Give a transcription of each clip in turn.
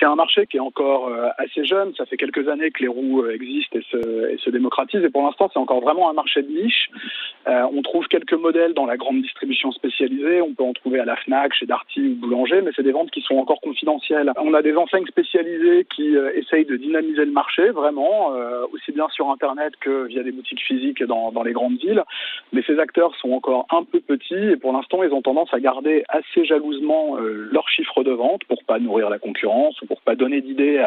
C'est un marché qui est encore assez jeune. Ça fait quelques années que les roues existent et se démocratisent. Et pour l'instant, c'est encore vraiment un marché de niche. On trouve quelques modèles dans la grande distribution spécialisée. On peut en trouver à la Fnac, chez Darty ou Boulanger, mais c'est des ventes qui sont encore confidentielles. On a des enseignes spécialisées qui essayent de dynamiser le marché, vraiment, aussi bien sur Internet que via des boutiques physiques dans les grandes villes. Mais ces acteurs sont encore un peu petits et pour l'instant, ils ont tendance à garder assez jalousement leur chiffre de vente pour pas nourrir la concurrence ou pour pas donner d'idées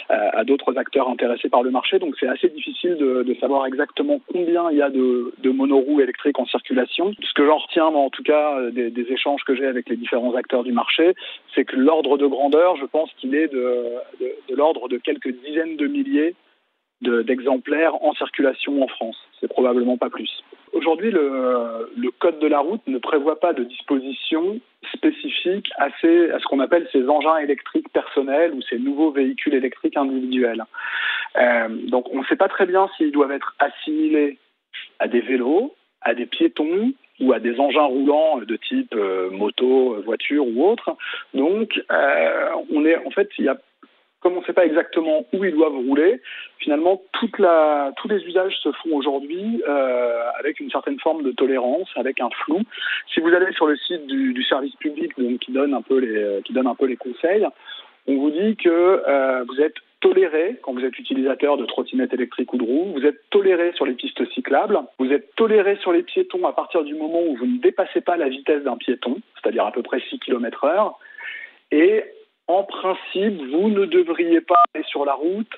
à d'autres acteurs intéressés par le marché. Donc c'est assez difficile de savoir exactement combien il y a de monoroues électriques en circulation. Ce que j'en retiens, en tout cas, des échanges que j'ai avec les différents acteurs du marché, c'est que l'ordre de grandeur, je pense qu'il est de l'ordre de quelques dizaines de milliers d'exemplaires en circulation en France. C'est probablement pas plus. Aujourd'hui, le code de la route ne prévoit pas de dispositions spécifiques à ce qu'on appelle ces engins électriques personnels ou ces nouveaux véhicules électriques individuels. Donc on ne sait pas très bien s'ils doivent être assimilés à des vélos, à des piétons ou à des engins roulants de type moto, voiture ou autre. Donc comme on ne sait pas exactement où ils doivent rouler, finalement, tous les usages se font aujourd'hui avec une certaine forme de tolérance, avec un flou. Si vous allez sur le site du service public, donc, qui donne un peu les conseils, on vous dit que vous êtes toléré quand vous êtes utilisateur de trottinettes électriques ou de roues, vous êtes toléré sur les pistes cyclables, vous êtes toléré sur les piétons à partir du moment où vous ne dépassez pas la vitesse d'un piéton, c'est-à-dire à peu près 6 km/h, et en principe, vous ne devriez pas aller sur la route,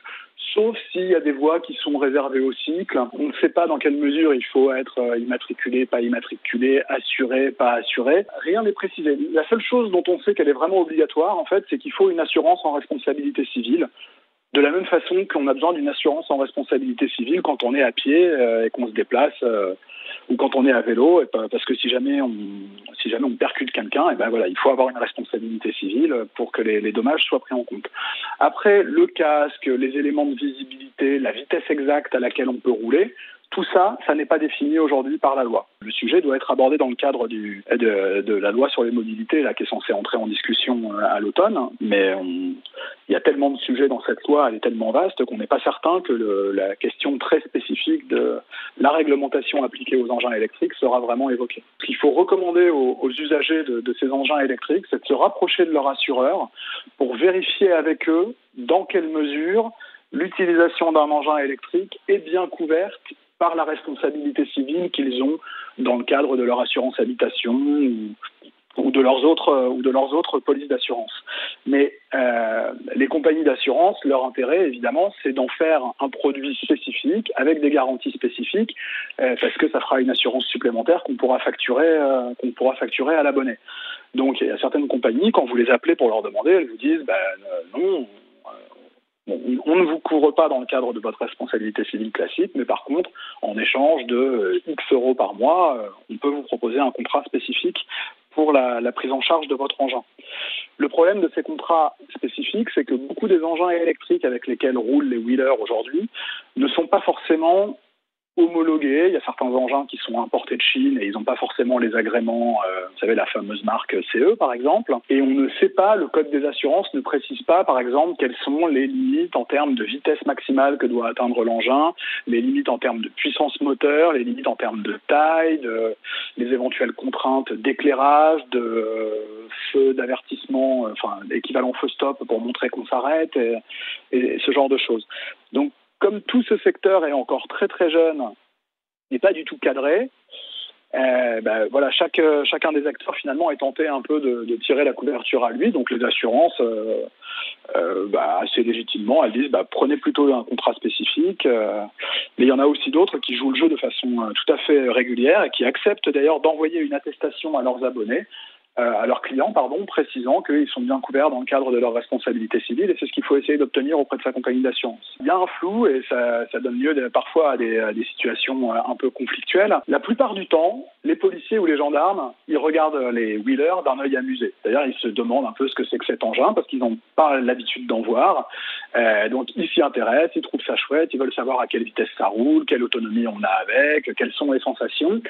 sauf s'il y a des voies qui sont réservées au cycle. On ne sait pas dans quelle mesure il faut être immatriculé, pas immatriculé, assuré, pas assuré. Rien n'est précisé. La seule chose dont on sait qu'elle est vraiment obligatoire, en fait, c'est qu'il faut une assurance en responsabilité civile. De la même façon qu'on a besoin d'une assurance en responsabilité civile quand on est à pied et qu'on se déplace, ou quand on est à vélo, parce que si jamais on percute quelqu'un, il faut avoir une responsabilité civile pour que les dommages soient pris en compte. Après, le casque, les éléments de visibilité, la vitesse exacte à laquelle on peut rouler, tout ça, ça n'est pas défini aujourd'hui par la loi. Le sujet doit être abordé dans le cadre de la loi sur les mobilités, là, qui est censée entrer en discussion à l'automne, mais il y a tellement de sujets dans cette loi, elle est tellement vaste qu'on n'est pas certain que la question très spécifique de la réglementation appliquée aux engins électriques sera vraiment évoquée. Ce qu'il faut recommander aux usagers de ces engins électriques, c'est de se rapprocher de leur assureur pour vérifier avec eux dans quelle mesure l'utilisation d'un engin électrique est bien couverte par la responsabilité civile qu'ils ont dans le cadre de leur assurance habitation ou de leurs autres polices d'assurance. Mais les compagnies d'assurance, leur intérêt, évidemment, c'est d'en faire un produit spécifique, avec des garanties spécifiques, parce que ça fera une assurance supplémentaire qu'on pourra facturer à l'abonné. Donc, il y a certaines compagnies, quand vous les appelez pour leur demander, elles vous disent non, on ne vous couvre pas dans le cadre de votre responsabilité civile classique, mais par contre, en échange de X euros par mois, on peut vous proposer un contrat spécifique pour la prise en charge de votre engin. Le problème de ces contrats spécifiques, c'est que beaucoup des engins électriques avec lesquels roulent les wheelers aujourd'hui ne sont pas forcément homologués. Il y a certains engins qui sont importés de Chine et ils n'ont pas forcément les agréments, vous savez, la fameuse marque CE par exemple. Et on ne sait pas, le code des assurances ne précise pas par exemple quelles sont les limites en termes de vitesse maximale que doit atteindre l'engin, les limites en termes de puissance moteur, les limites en termes de taille, les éventuelles contraintes d'éclairage, de feu d'avertissement, équivalent feu stop pour montrer qu'on s'arrête et ce genre de choses. Donc, comme tout ce secteur est encore très très jeune et pas du tout cadré, chacun des acteurs finalement est tenté un peu de tirer la couverture à lui. Donc les assurances, assez légitimement, elles disent prenez plutôt un contrat spécifique. Mais il y en a aussi d'autres qui jouent le jeu de façon tout à fait régulière et qui acceptent d'ailleurs d'envoyer une attestation à leurs abonnés, à leurs clients, précisant qu'ils sont bien couverts dans le cadre de leur responsabilité civile, et c'est ce qu'il faut essayer d'obtenir auprès de sa compagnie d'assurance. Il y a un flou et ça donne lieu parfois à des situations un peu conflictuelles. La plupart du temps, les policiers ou les gendarmes, ils regardent les wheelers d'un œil amusé. C'est-à-dire, ils se demandent un peu ce que c'est que cet engin, parce qu'ils n'ont pas l'habitude d'en voir. Donc, ils s'y intéressent, ils trouvent ça chouette, ils veulent savoir à quelle vitesse ça roule, quelle autonomie on a avec, quelles sont les sensations.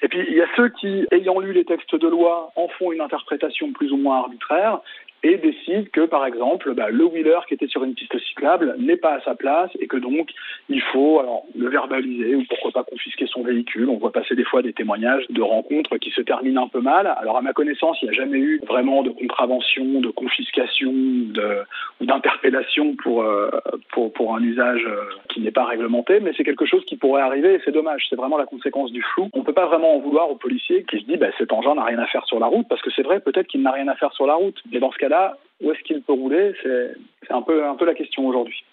Et puis, il y a ceux qui, ayant lu les textes de loi, en font une interprétation plus ou moins arbitraire et décide que, par exemple, le wheeler qui était sur une piste cyclable n'est pas à sa place et que donc il faut alors le verbaliser ou pourquoi pas confisquer son véhicule. On voit passer des fois des témoignages de rencontres qui se terminent un peu mal. Alors à ma connaissance, il n'y a jamais eu vraiment de contravention, de confiscation ou d'interpellation pour un usage qui n'est pas réglementé, mais c'est quelque chose qui pourrait arriver et c'est dommage. C'est vraiment la conséquence du flou. On ne peut pas vraiment en vouloir au policier qui se dit cet engin n'a rien à faire sur la route, parce que c'est vrai, peut-être qu'il n'a rien à faire sur la route. Mais dans ce cas-là, où est-ce qu'il peut rouler? C'est un peu la question aujourd'hui.